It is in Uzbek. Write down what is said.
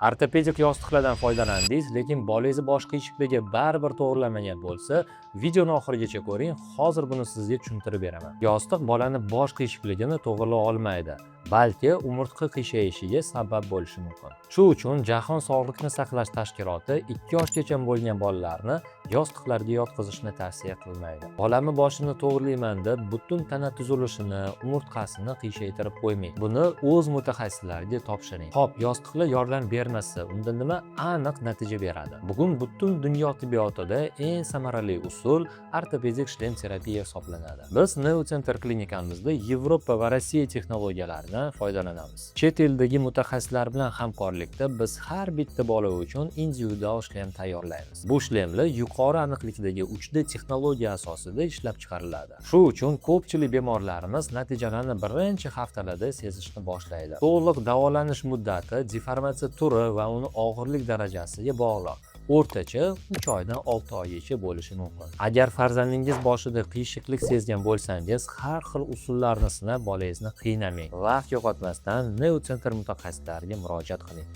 Ortopedik yostiqlardan foydalandingiz, lekin bolangizni boshqa eshikligi baribir to'g'rilamagan bo'lsa, videoni oxirigacha ko'ring. Hozir buni sizga tushuntirib beraman. Yostiq bolani boshqa eshikligini to'g'rilay olmaydi, balki umurtqa qiyshayishiga sabab bo'lishi mumkin. Shu uchun Jahon Sog'liqni saqlash tashkiloti 2 yoshgacha bo'lgan bolalarni yostiqlarga yotqizishni tavsiya qilmaydi. Bolamni boshini to'g'rilayman deb butun tana tuzilishini, umurtqasini qiyshaytirib qo'ymang. Buni o'z mutaxassislariga topshiring. Xo'p, yostiqlar yordam bermasa, unda nima aniq natija beradi? Bugun butun dunyo tibbiyotida eng samarali usul ortopedik shlem terapiya hisoblanadi. Biz Neocenter klinikamizda Yevropa va Rossiya texnologiyalaridan foydalanamiz. Chet eldagi mutaxassislar bilan hamkorlikda biz har bitta bola uchun individual shlem tayyorlaymiz. Bu shlemlar yuqori aniqlikdagi 3D texnologiya asosida ishlab chiqariladi. Shu uchun ko'pchilik bemorlarimiz natijalarni birinchi haftalarda sezishni boshlaydi. To'liq davolanish muddati deformatsiya turi va uni og'irlik darajasiga bog'liq. O'rtacha 3 oydan 6 oygacha bo'lishi mumkin. Agar farzandingiz boshida qiyshiqlik sezgan bo'lsangiz, har xil usullarni sinab bolangizni qiynamang. Vaqt yo'qotmasdan Neocenter mutaxassislariga murojaat qiling.